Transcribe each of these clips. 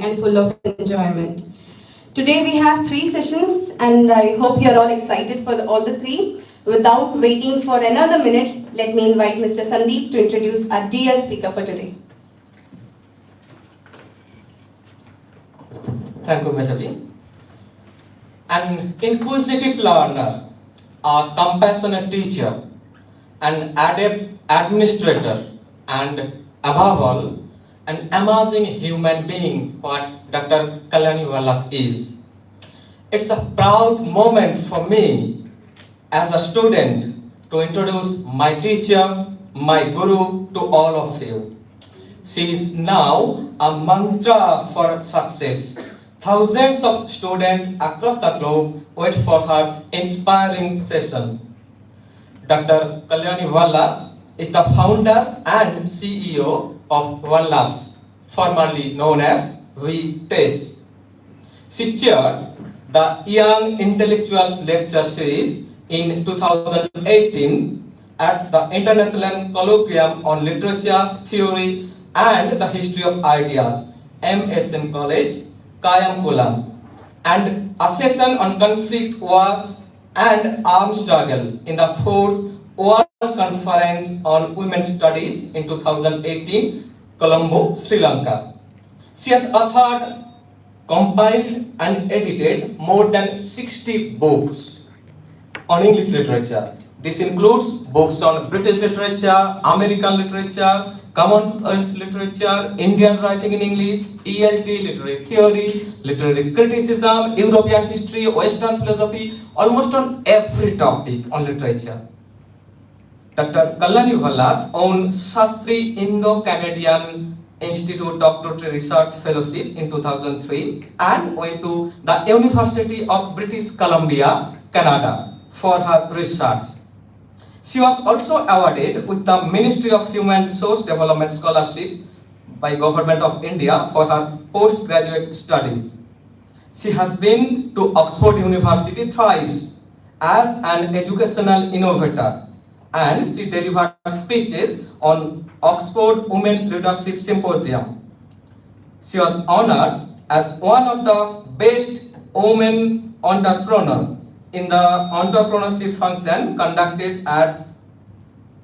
and full of enjoyment. Today we have 3 sessions and I hope you're all excited for all the three. Without waiting for another minute, let me invite Mr. Sandeep to introduce our dear speaker for today. Thank you, Madhavi. An inquisitive learner, a compassionate teacher, an adept administrator, and above all, an amazing human being what Dr. Kalyani Vallath is. It's a proud moment for me as a student to introduce my teacher, my guru to all of you. She is now a mantra for success. Thousands of students across the globe wait for her inspiring session. Dr. Kalyani Vallath is the founder and CEO of Vallath, formerly known as VTES. She chaired the Young Intellectuals Lecture Series in 2018 at the International Colloquium on Literature, Theory and the History of Ideas, MSN College, Kayamkulam, and a session on conflict, war and armed struggle in the 4th World Conference on Women's Studies in 2018, Colombo, Sri Lanka. She has authored, compiled and edited more than 60 books on English literature. This includes books on British literature, American literature, Commonwealth literature, Indian writing in English, ELT, literary theory, literary criticism, European history, Western philosophy, almost on every topic on literature. Dr. Kalyani Vallath owned Shastri Indo-Canadian Institute Doctorate Research Fellowship in 2003 and went to the University of British Columbia, Canada for her research. She was also awarded with the Ministry of Human Resource Development Scholarship by Government of India for her postgraduate studies. She has been to Oxford University thrice as an educational innovator, and she delivered speeches on Oxford Women Leadership Symposium. She was honored as one of the best women entrepreneurs in the entrepreneurship function conducted at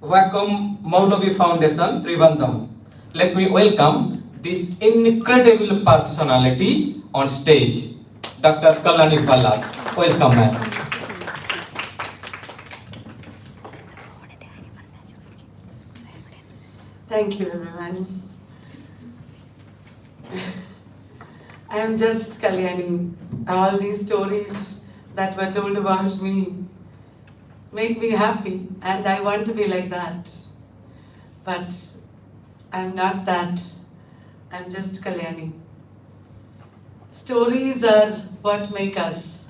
Vacuum Maulavi Foundation, Trivandrum. Let me welcome this incredible personality on stage, Dr. Kalyani Vallath. Welcome, ma'am. Thank you, everyone. I am just Kalyani. All these stories that were told about me make me happy, and I want to be like that. But I'm not that. I'm just Kalyani. Stories are what make us.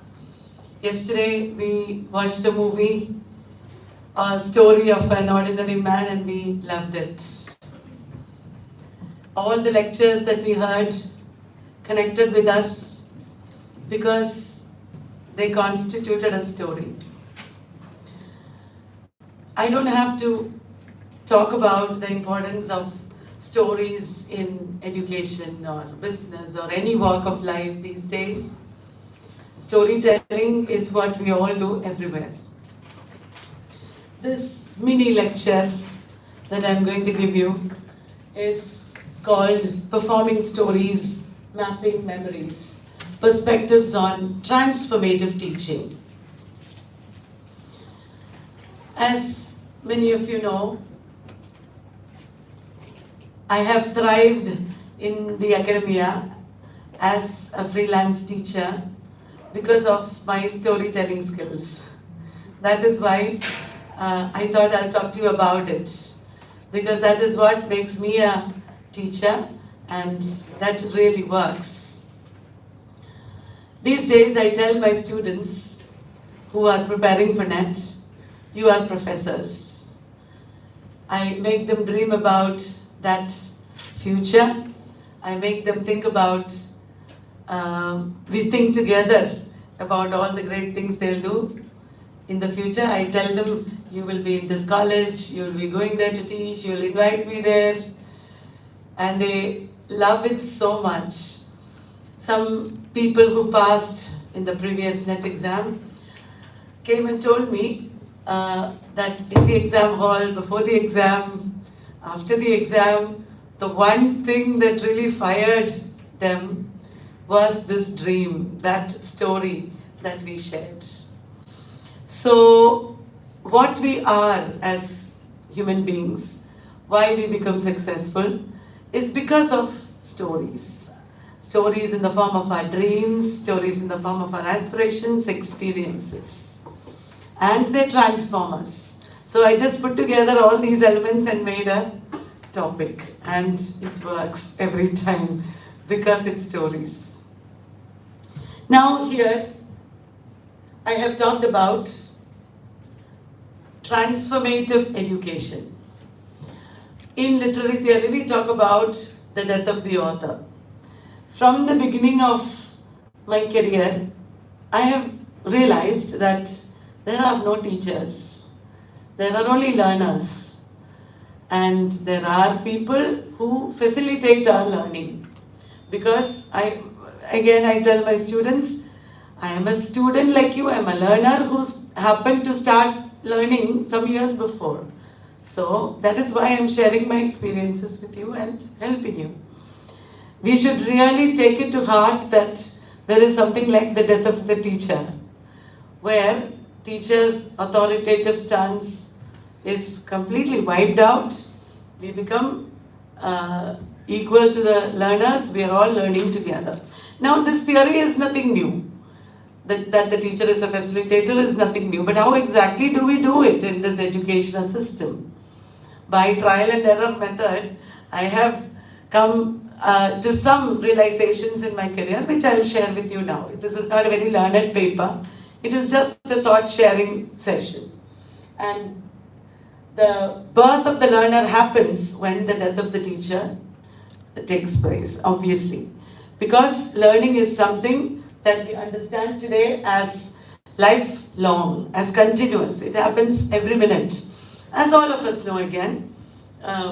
Yesterday we watched a movie, a story of an ordinary man, and we loved it. All the lectures that we heard connected with us because they constituted a story. I don't have to talk about the importance of stories in education or business or any walk of life these days. Storytelling is what we all do everywhere. This mini lecture that I'm going to give you is called Performing Stories, Mapping Memories, Perspectives on Transformative Teaching. As many of you know, I have thrived in the academia as a freelance teacher because of my storytelling skills. That is why I thought I'll talk to you about it, because that is what makes me a teacher, and that really works. These days I tell my students who are preparing for NET, you are professors. I make them dream about that future. I make them think about, we think together about all the great things they'll do in the future. I tell them, you will be in this college, you'll be going there to teach, you'll invite me there. And they love it so much. some people who passed in the previous NET exam came and told me that in the exam hall, before the exam, after the exam, the one thing that really fired them was this dream, that story that we shared. So, what we are as human beings, why we become successful, is because of stories. Stories in the form of our dreams, stories in the form of our aspirations, experiences. And they transform us. So I just put together all these elements and made a topic. And it works every time because it's stories. Now here, I have talked about transformative education. In literary theory, we talk about the death of the author. From the beginning of my career, I have realized that there are no teachers. There are only learners. And there are people who facilitate our learning. Because I tell my students, I am a student like you, I am a learner who's happened to start learning some years before. So that is why I am sharing my experiences with you and helping you. We should really take it to heart that there is something like the death of the teacher, where teachers' authoritative stance is completely wiped out. We become equal to the learners, we are all learning together. Now this theory is nothing new. That the teacher is a facilitator is nothing new. But how exactly do we do it in this educational system? By trial and error method, I have come to some realizations in my career, which I will share with you now. This is not a very learned paper. It is just a thought sharing session. And the birth of the learner happens when the death of the teacher takes place, obviously. Because learning is something that we understand today as lifelong, as continuous. It happens every minute. As all of us know again,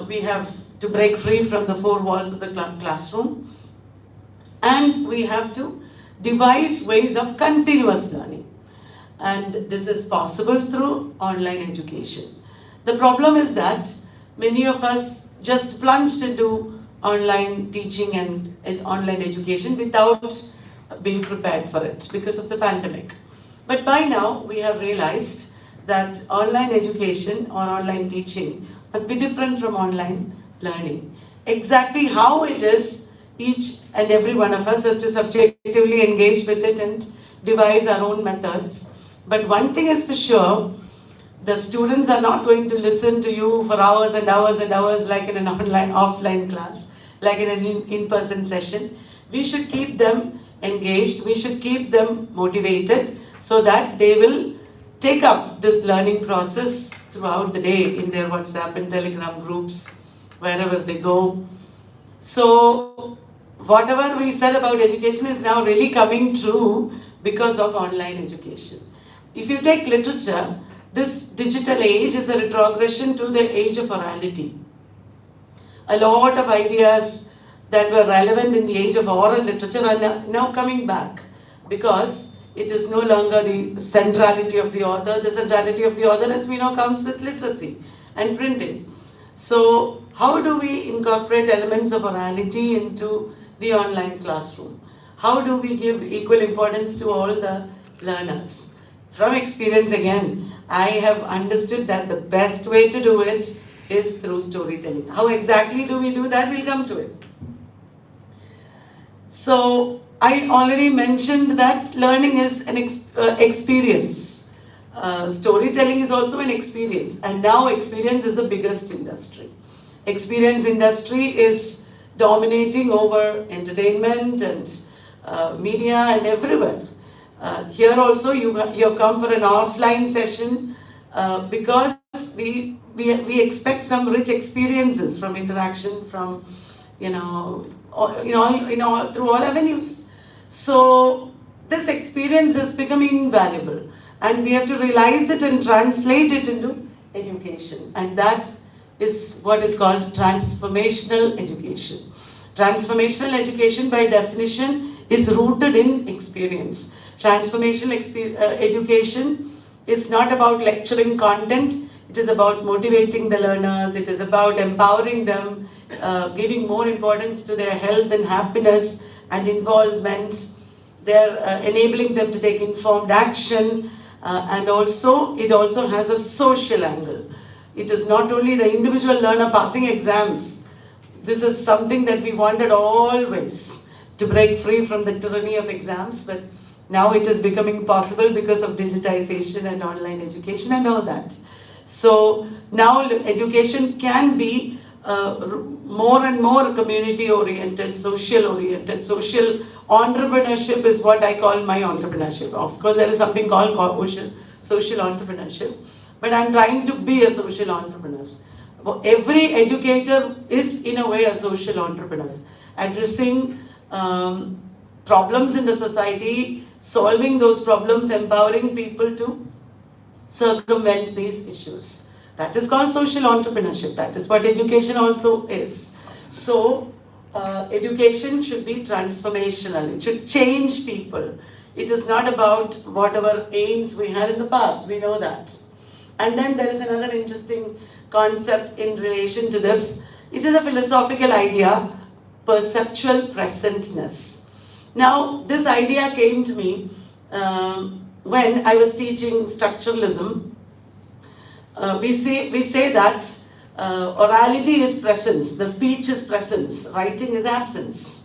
we have to break free from the four walls of the classroom, and we have to devise ways of continuous learning. And this is possible through online education. The problem is that many of us just plunged into online teaching and online education without being prepared for it because of the pandemic. But by now, we have realized that online education or online teaching must be different from online learning. Exactly how it is, each and every one of us has to subjectively engage with it and devise our own methods. But one thing is for sure, the students are not going to listen to you for hours and hours and hours like in an offline class, like in an in-person session. We should keep them engaged, we should keep them motivated so that they will take up this learning process throughout the day in their WhatsApp and Telegram groups, wherever they go. So whatever we said about education is now really coming true because of online education. If you take literature, this digital age is a retrogression to the age of orality. A lot of ideas that were relevant in the age of oral literature are now coming back because it is no longer the centrality of the author. The centrality of the author, as we know, comes with literacy and printing. So how do we incorporate elements of orality into the online classroom? How do we give equal importance to all the learners? From experience again, I have understood that the best way to do it is through storytelling. How exactly do we do that? We'll come to it. So I already mentioned that learning is an experience. Storytelling is also an experience, and now experience is the biggest industry. Experience industry is dominating over entertainment and media and everywhere. Here also you have come for an offline session because we expect some rich experiences from interaction, from through all avenues. So this experience is becoming invaluable, and we have to realize it and translate it into education, and that is what is called transformational education. Transformational education by definition is rooted in experience. Transformational education is not about lecturing content, it is about motivating the learners, it is about empowering them, giving more importance to their health and happiness and involvement. They're enabling them to take informed action, and also it also has a social angle. It is not only the individual learner passing exams. This is something that we wanted always, to break free from the tyranny of exams, but now it is becoming possible because of digitization and online education and all that. So now education can be more and more community oriented, social oriented. Social entrepreneurship is what I call my entrepreneurship. Of course, there is something called social entrepreneurship, but I'm trying to be a social entrepreneur. Every educator is in a way a social entrepreneur, addressing problems in the society, solving those problems, empowering people to circumvent these issues. That is called social entrepreneurship. That is what education also is. So, education should be transformational. It should change people. It is not about whatever aims we had in the past. We know that. And then there is another interesting concept in relation to this. It is a philosophical idea, perceptual presentness. Now, this idea came to me when I was teaching structuralism. We say that orality is presence, the speech is presence, writing is absence.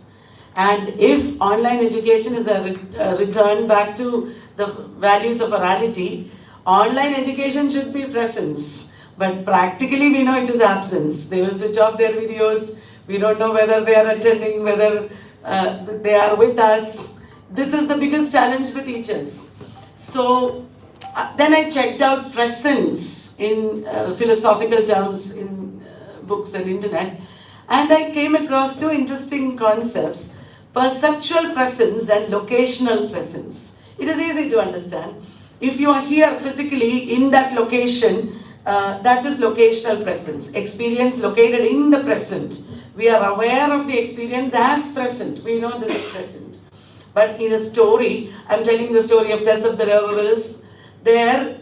And if online education is a return back to the values of orality, online education should be presence. But practically we know it is absence. They will switch off their videos. We don't know whether they are attending, whether they are with us. This is the biggest challenge for teachers. So then I checked out presence in philosophical terms in books and internet, and I came across two interesting concepts: perceptual presence and locational presence. It is easy to understand. If you are here physically in that location, that is locational presence. Experience located in the present. We are aware of the experience as present. We know this is present. But in a story, I'm telling the story of Tess of the Rivervilles. There,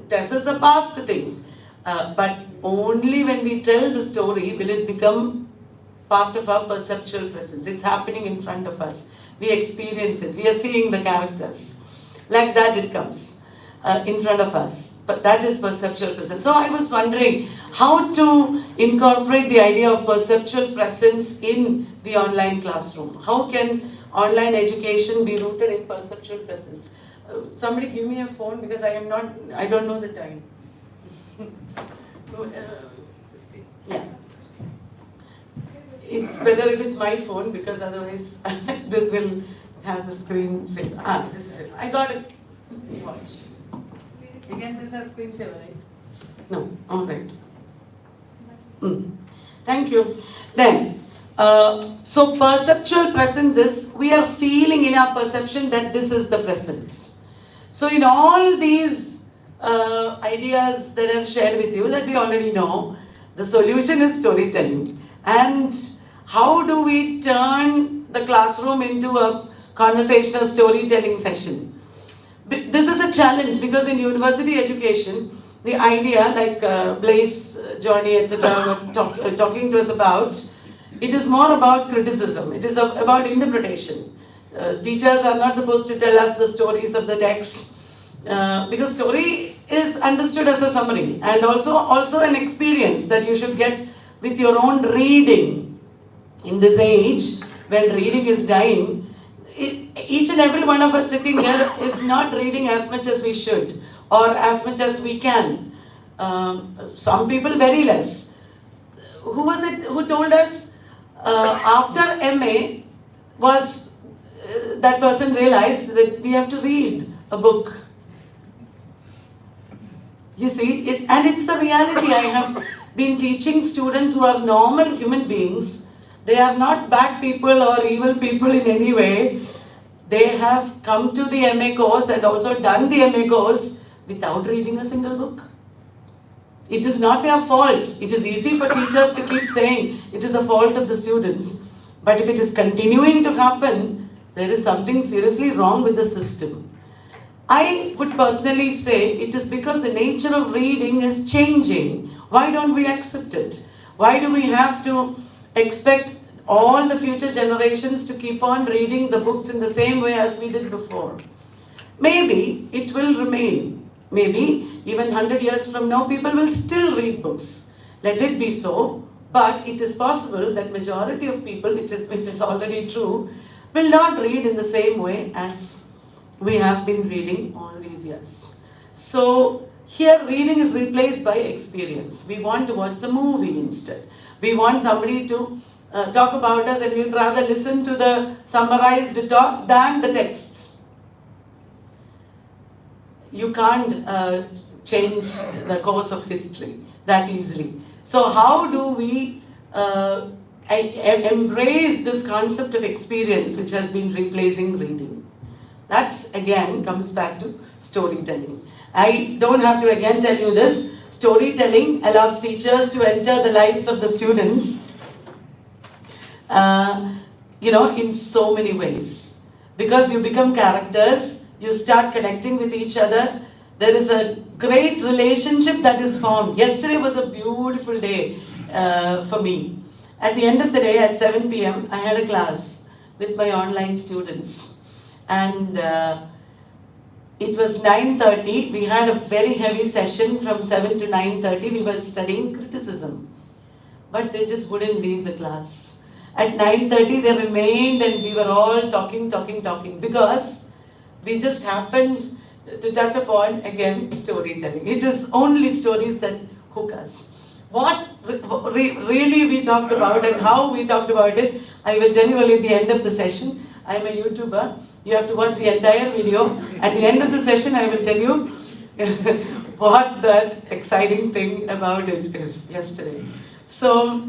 Tess is a past thing. But only when we tell the story will it become part of our perceptual presence. It's happening in front of us. We experience it. We are seeing the characters. Like that it comes in front of us. But that is perceptual presence. So I was wondering how to incorporate the idea of perceptual presence in the online classroom. How can online education be rooted in perceptual presence? Somebody give me a phone because I don't know the time. Yeah. It's better if it's my phone because otherwise this will have the screen saver. This is it. I got it. Watch. Again, this has screensaver, right? No, all right. Thank you. Then, so perceptual presence is, we are feeling in our perception that this is the present. So in all these ideas that I've shared with you that we already know, the solution is storytelling. And how do we turn the classroom into a conversational storytelling session? This is a challenge because in university education, the idea like Blaise, Johnny, etc. were talking to us about, it is more about criticism. It is about interpretation. Teachers are not supposed to tell us the stories of the text because story is understood as a summary and also an experience that you should get with your own reading. In this age, when reading is dying, each and every one of us sitting here is not reading as much as we should or as much as we can. Some people very less. Who was it who told us after MA was that person realized that we have to read a book. You see, and it's the reality. I have been teaching students who are normal human beings. They are not bad people or evil people in any way. They have come to the MA course and also done the MA course without reading a single book. It is not their fault. It is easy for teachers to keep saying it is the fault of the students. But if it is continuing to happen, There is something seriously wrong with the system. I would personally say it is because the nature of reading is changing. Why don't we accept it? Why do we have to expect all the future generations to keep on reading the books in the same way as we did before? Maybe it will remain. Maybe even 100 years from now, people will still read books. Let it be so. But it is possible that majority of people, which is already true, will not read in the same way as we have been reading all these years. So here reading is replaced by experience. We want to watch the movie instead. We want somebody to talk about us, and we'd rather listen to the summarized talk than the text. You can't change the course of history that easily. So how do we embrace this concept of experience which has been replacing reading? That again comes back to storytelling. I don't have to again tell you this. Storytelling allows teachers to enter the lives of the students, in so many ways. Because you become characters, you start connecting with each other. There is a great relationship that is formed. Yesterday was a beautiful day for me. At the end of the day, at 7 p.m., I had a class with my online students. And it was 9:30. We had a very heavy session from 7 to 9:30. We were studying criticism. But they just wouldn't leave the class. At 9:30, they remained and we were all talking. Because we just happened to touch upon, again, storytelling. It is only stories that hook us. What really we talked about and how we talked about it, I will tell you at the end of the session. I am a YouTuber. You have to watch the entire video. At the end of the session, I will tell you what that exciting thing about it is yesterday. So,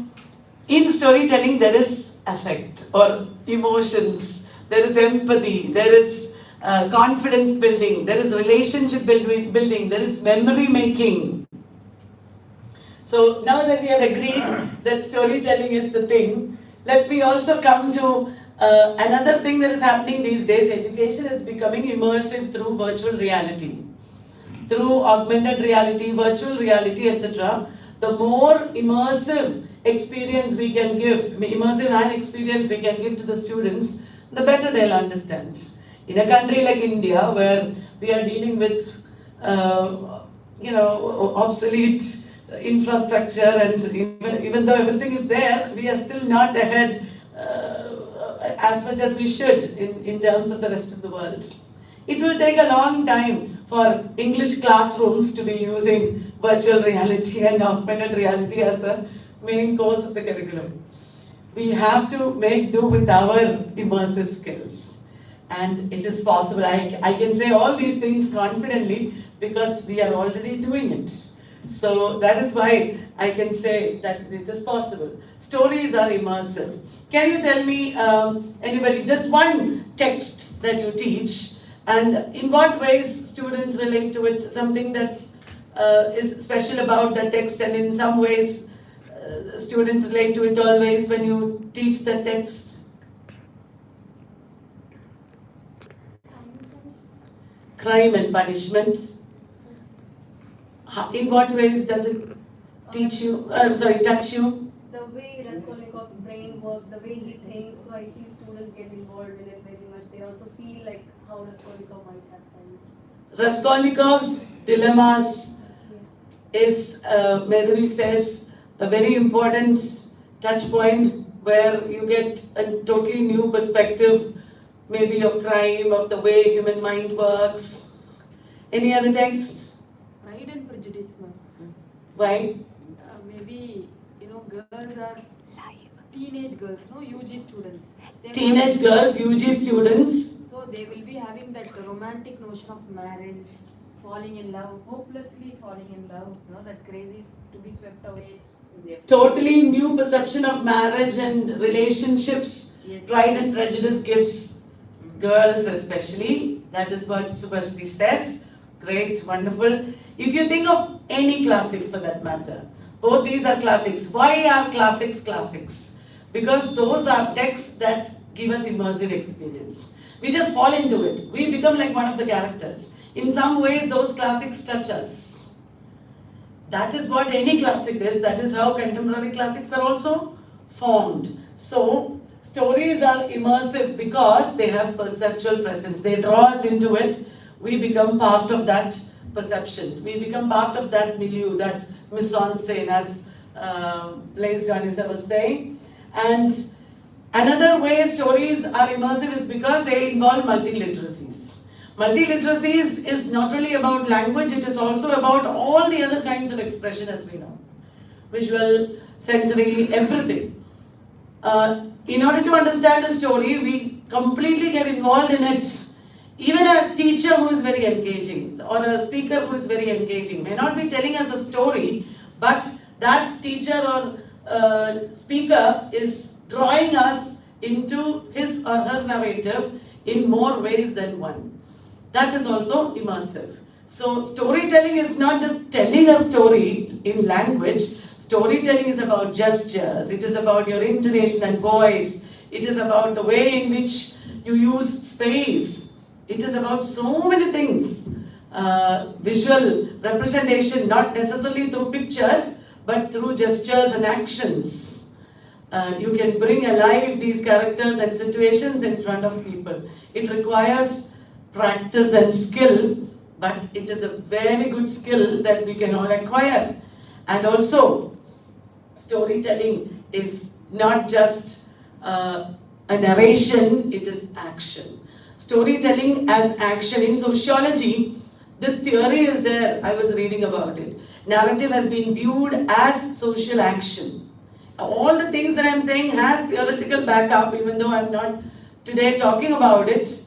in storytelling, there is affect or emotions, there is empathy, there is confidence building, there is relationship building, there is memory making. So now that we have agreed that storytelling is the thing, let me also come to another thing that is happening these days. Education is becoming immersive through virtual reality, through augmented reality, virtual reality, etc. The more immersive experience we can give, immersive and experience we can give to the students, the better they'll understand. In a country like India, where we are dealing with, obsolete infrastructure, and even though everything is there, we are still not ahead as much as we should in terms of the rest of the world. It will take a long time for English classrooms to be using virtual reality and augmented reality as the main course of the curriculum. We have to make do with our immersive skills. And it is possible. I can say all these things confidently because we are already doing it. So that is why I can say that it is possible. Stories are immersive. Can you tell me, anybody, just one text that you teach, and in what ways students relate to it? Something that is special about that text, and in some ways students relate to it always when you teach the text. Crime and punishment. In what ways does it teach you? Touch you? The way Raskolnikov's brain works, the way he thinks, so I feel students get involved in it very much. They also feel like how Raskolnikov might have felt. Raskolnikov's dilemmas is, Madhavi says, a very important touch point where you get a totally new perspective, maybe of crime, of the way human mind works. Any other text? Pride and Prejudice, ma'am. Why? Maybe, girls are teenage girls, UG students. Teenage girls, UG students. So they will be having that romantic notion of marriage, falling in love, hopelessly falling in love, that crazy to be swept away. Totally new perception of marriage and relationships. Yes. Pride and Prejudice gives girls especially. That is what Subhashri says. Great, wonderful. If you think of any classic for that matter, both these are classics. Why are classics classics? Because those are texts that give us immersive experience. We just fall into it. We become like one of the characters. In some ways, those classics touch us. That is what any classic is. That is how contemporary classics are also formed. So, stories are immersive because they have perceptual presence. They draw us into it. We become part of that perception. We become part of that milieu, that mise-en-scène, as Blaise Janissa was saying. And another way stories are immersive is because they involve multiliteracies. Multiliteracies is not only about language, it is also about all the other kinds of expression, as we know. Visual, sensory, everything. In order to understand a story, we completely get involved in it. Even a teacher who is very engaging or a speaker who is very engaging may not be telling us a story, but that teacher or speaker is drawing us into his or her narrative in more ways than one. That is also immersive. So storytelling is not just telling a story in language. Storytelling is about gestures. It is about your intonation and voice. It is about the way in which you use space. It is about so many things. Visual representation, not necessarily through pictures, but through gestures and actions. You can bring alive these characters and situations in front of people. It requires practice and skill, but it is a very good skill that we can all acquire. And also, storytelling is not just a narration, it is action. Storytelling as action. In sociology, this theory is there. I was reading about it. Narrative has been viewed as social action. All the things that I'm saying has theoretical backup, even though I'm not today talking about it.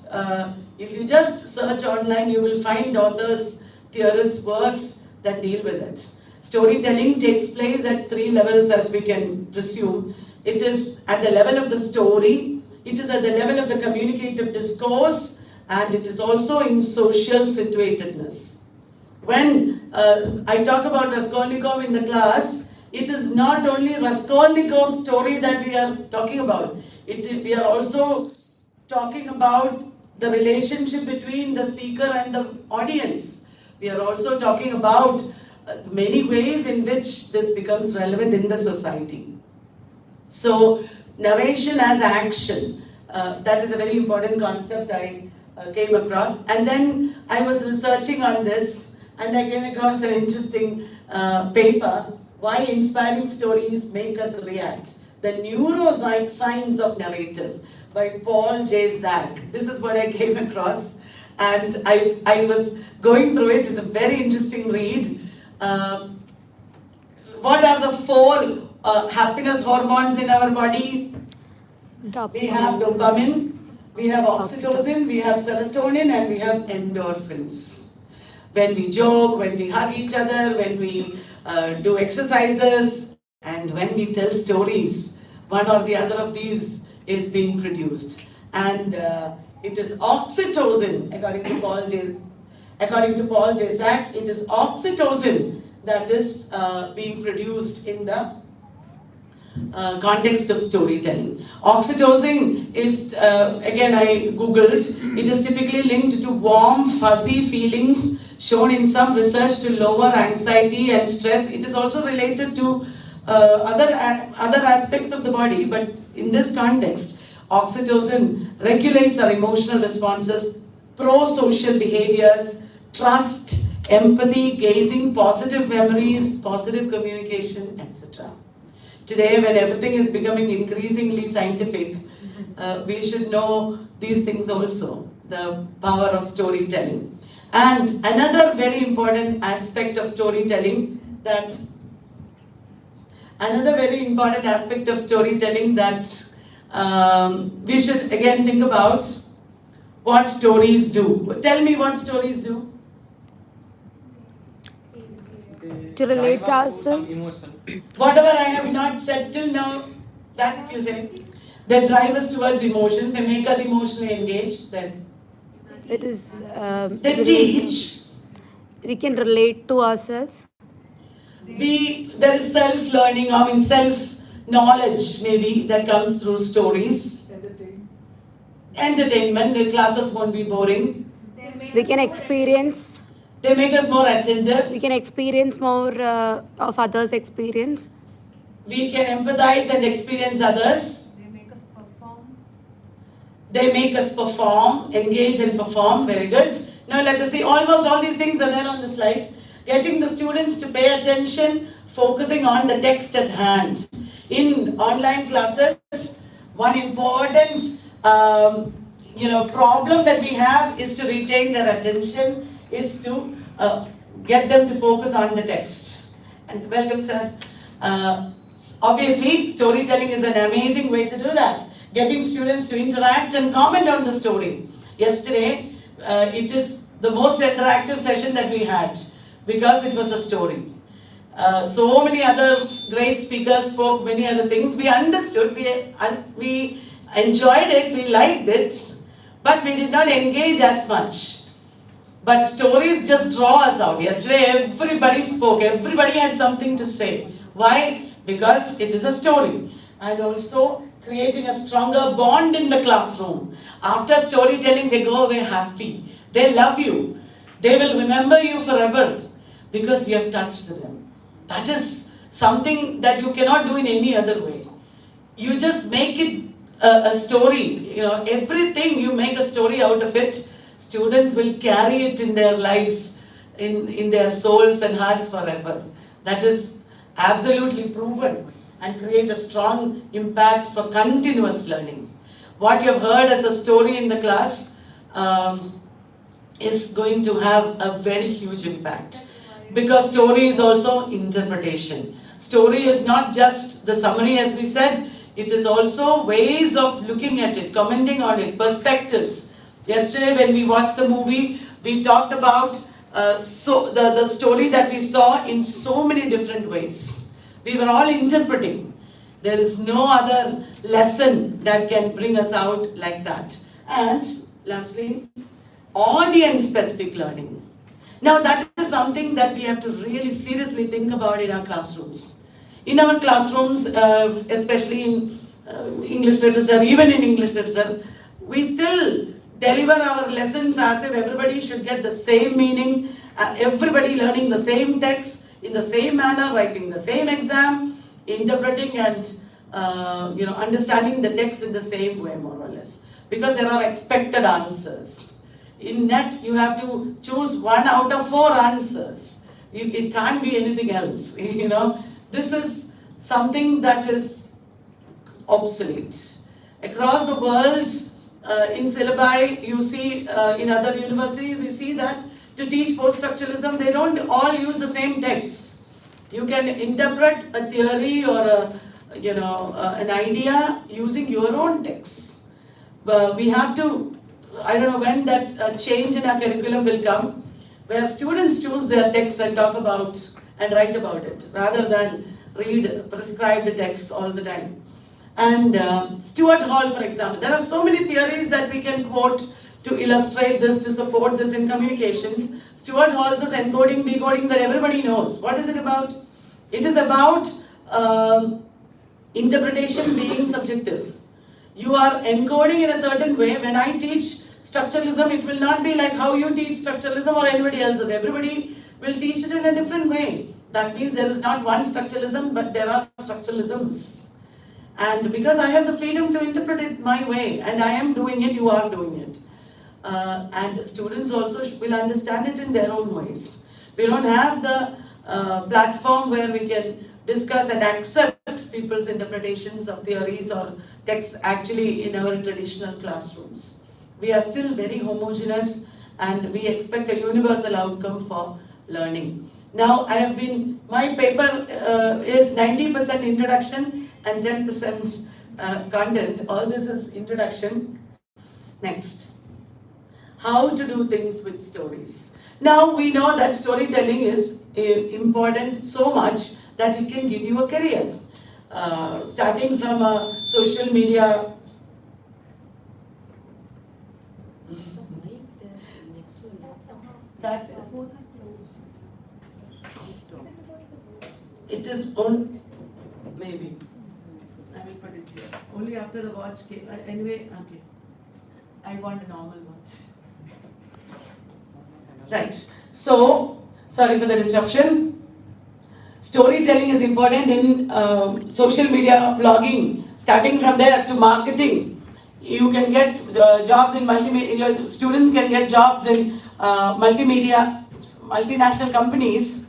If you just search online, you will find authors, theorists' works that deal with it. Storytelling takes place at 3 levels, as we can presume. It is at the level of the story, it is at the level of the communicative discourse, and it is also in social situatedness. When I talk about Raskolnikov in the class, it is not only Raskolnikov's story that we are talking about. We are also talking about the relationship between the speaker and the audience. We are also talking about many ways in which this becomes relevant in the society. So, narration as action, that is a very important concept I came across. And then I was researching on this and I came across an interesting paper, Why Inspiring Stories Make Us React, The Neuroscience of Narrative, by Paul J. Zak. This is what I came across, and I was going through it. It's a very interesting read. What are the 4 happiness hormones in our body? We have dopamine, we have oxytocin, we have serotonin, and we have endorphins. When we joke, when we hug each other, when we do exercises, and when we tell stories, one or the other of these is being produced. And it is oxytocin, according to Paul J. Zak, it is oxytocin that is being produced in the context of storytelling. Oxytocin is, again I googled, it is typically linked to warm, fuzzy feelings shown in some research to lower anxiety and stress. It is also related to other aspects of the body, but in this context, oxytocin regulates our emotional responses, pro-social behaviors, trust, empathy, gazing, positive memories, positive communication, etc. Today, when everything is becoming increasingly scientific, we should know these things also, the power of storytelling. And another very important aspect of storytelling that we should again think about, what stories do. Tell me what stories do. To relate to ourselves. Whatever I have not said till now, that you say, they drive us towards emotions, they make us emotionally engaged, then It is. they teach. We can relate to ourselves. There is self-learning, self-knowledge maybe that comes through stories. entertainment. The classes won't be boring. We can experience. They make us more attentive. We can experience more of others' experience. We can empathize and experience others. They make us perform. They make us perform, engage and perform. Very good. Now let us see, almost all these things are there on the slides. Getting the students to pay attention, focusing on the text at hand. In online classes, one important problem that we have is to retain their attention, is to get them to focus on the text. And welcome, sir. Obviously, storytelling is an amazing way to do that. Getting students to interact and comment on the story. Yesterday, it is the most interactive session that we had because it was a story. So many other great speakers spoke many other things. We understood, we enjoyed it, we liked it, but we did not engage as much. But stories just draw us out. Yesterday, everybody spoke, everybody had something to say. Why? Because it is a story. And also creating a stronger bond in the classroom. After storytelling, they go away happy. They love you. They will remember you forever because you have touched them. That is something that you cannot do in any other way. You just make it a story. Everything you make a story out of it. Students will carry it in their lives, in their souls and hearts forever. That is absolutely proven and create a strong impact for continuous learning. What you have heard as a story in the class is going to have a very huge impact. Because story is also interpretation. Story is not just the summary as we said, it is also ways of looking at it, commenting on it, perspectives. Yesterday when we watched the movie, we talked about the story that we saw in so many different ways. We were all interpreting. There is no other lesson that can bring us out like that. And lastly, audience-specific learning. Now that is something that we have to really seriously think about in our classrooms. In our classrooms, especially in English literature, even in English literature, we still deliver our lessons as if everybody should get the same meaning, everybody learning the same text in the same manner, writing the same exam, interpreting and understanding the text in the same way, more or less. Because there are expected answers. In that, you have to choose 1 out of 4 answers. It can't be anything else. This is something that is obsolete. Across the world, in syllabi, you see, in other universities, we see that to teach post-structuralism, they don't all use the same text. You can interpret a theory or an idea using your own text. We have to, I don't know when that change in our curriculum will come, where students choose their text and talk about and write about it, rather than read prescribed texts all the time. And Stuart Hall, for example, there are so many theories that we can quote to illustrate this, to support this in communications. Stuart Hall's is encoding, decoding that everybody knows. What is it about? It is about interpretation being subjective. You are encoding in a certain way. When I teach structuralism, it will not be like how you teach structuralism or anybody else's. Everybody will teach it in a different way. That means there is not one structuralism, but there are structuralisms. And because I have the freedom to interpret it my way, and I am doing it, you are doing it. And students also will understand it in their own ways. We don't have the platform where we can discuss and accept people's interpretations of theories or texts actually in our traditional classrooms. We are still very homogeneous and we expect a universal outcome for learning. Now my paper is 90% introduction and 10% content. All this is introduction. Next. How to do things with stories. Now we know that storytelling is important so much that it can give you a career. Starting from a social media. That is. It is on. Maybe. I will put it here. Only after the watch came. Anyway, okay. I want a normal watch. Right. So, sorry for the disruption. Storytelling is important in social media blogging. Starting from there to marketing, you can get jobs in multimedia. Your students can get jobs in multimedia, multinational companies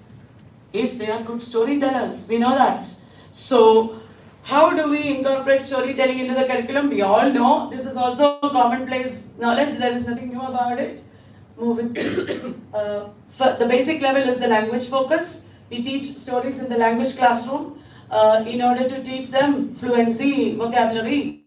if they are good storytellers. We know that. So, how do we incorporate storytelling into the curriculum? We all know this is also commonplace knowledge. There is nothing new about it. Move it. The basic level is the language focus. We teach stories in the language classroom in order to teach them fluency, vocabulary.